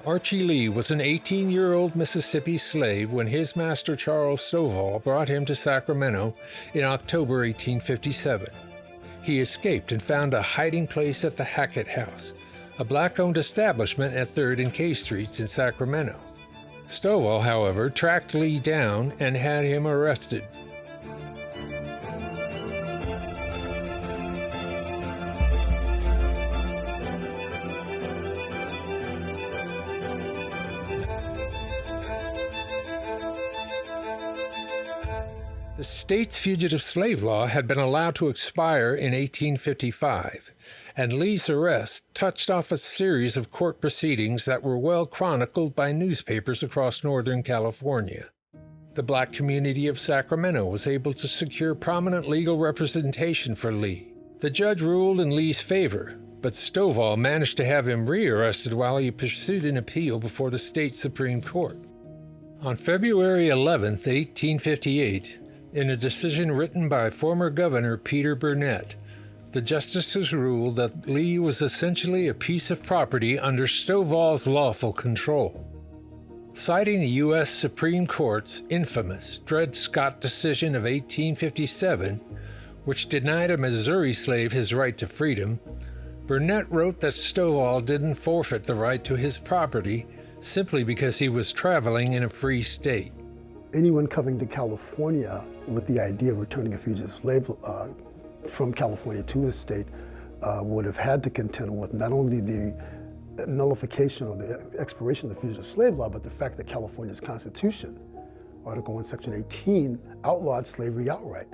Archy Lee was an 18-year-old Mississippi slave when his master Charles Stovall brought him to Sacramento in October 1857. He escaped and found a hiding place at the Hackett House, a black-owned establishment at 3rd and K Streets in Sacramento. Stovall, however, tracked Lee down and had him arrested. The state's fugitive slave law had been allowed to expire in 1855, and Lee's arrest touched off a series of court proceedings that were well chronicled by newspapers across Northern California. The black community of Sacramento was able to secure prominent legal representation for Lee. The judge ruled in Lee's favor, but Stovall managed to have him rearrested while he pursued an appeal before the state Supreme Court. On February 11, 1858, in a decision written by former Governor Peter Burnett, the justices ruled that Lee was essentially a piece of property under Stovall's lawful control. Citing the U.S. Supreme Court's infamous Dred Scott decision of 1857, which denied a Missouri slave his right to freedom, Burnett wrote that Stovall didn't forfeit the right to his property simply because he was traveling in a free state. Anyone coming to California with the idea of returning a fugitive slave from California to his state would have had to contend with not only the nullification or the expiration of the fugitive slave law, but the fact that California's Constitution, Article 1, Section 18, outlawed slavery outright.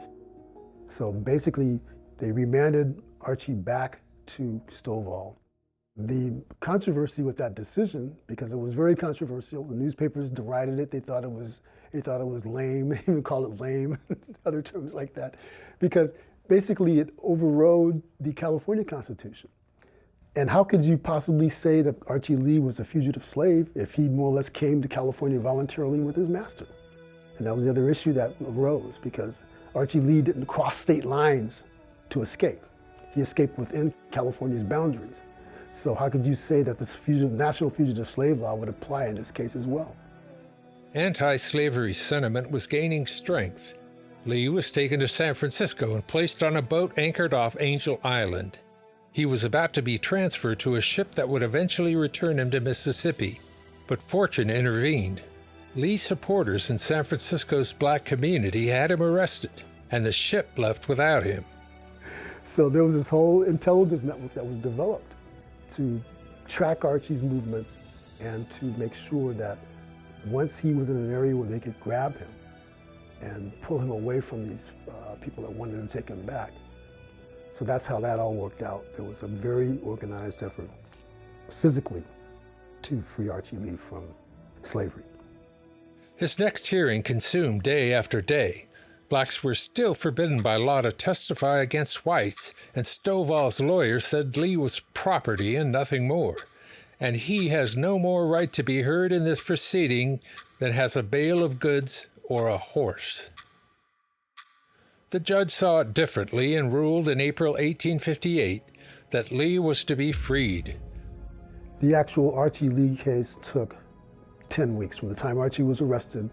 So basically, they remanded Archie back to Stovall. The controversy with that decision, because it was very controversial, the newspapers derided it. They thought it was lame. They even called it lame, other terms like that, because basically it overrode the California Constitution. And how could you possibly say that Archy Lee was a fugitive slave if he more or less came to California voluntarily with his master? And that was the other issue that arose, because Archy Lee didn't cross state lines to escape. He escaped within California's boundaries. So how could you say that this national fugitive slave law would apply in this case as well? Anti-slavery sentiment was gaining strength. Lee was taken to San Francisco and placed on a boat anchored off Angel Island. He was about to be transferred to a ship that would eventually return him to Mississippi, but fortune intervened. Lee's supporters in San Francisco's black community had him arrested, and the ship left without him. So there was this whole intelligence network that was developed to track Archie's movements and to make sure that once he was in an area where they could grab him and pull him away from these people that wanted to take him back. So that's how that all worked out. There was a very organized effort physically to free Archy Lee from slavery. His next hearing consumed day after day. Blacks were still forbidden by law to testify against whites, and Stovall's lawyer said Lee was property and nothing more, and he has no more right to be heard in this proceeding than has a bale of goods or a horse. The judge saw it differently and ruled in April 1858 that Lee was to be freed. The actual Archy Lee case took 10 weeks from the time Archie was arrested.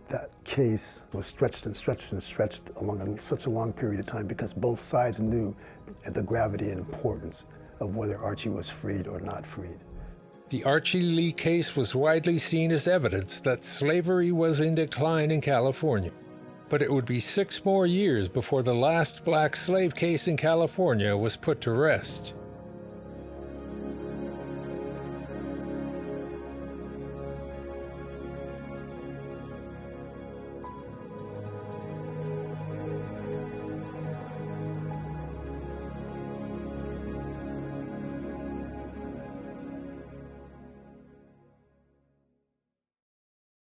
That case was stretched and stretched and stretched along such a long period of time because both sides knew the gravity and importance of whether Archie was freed or not freed. The Archy Lee case was widely seen as evidence that slavery was in decline in California, but it would be 6 more years before the last black slave case in California was put to rest.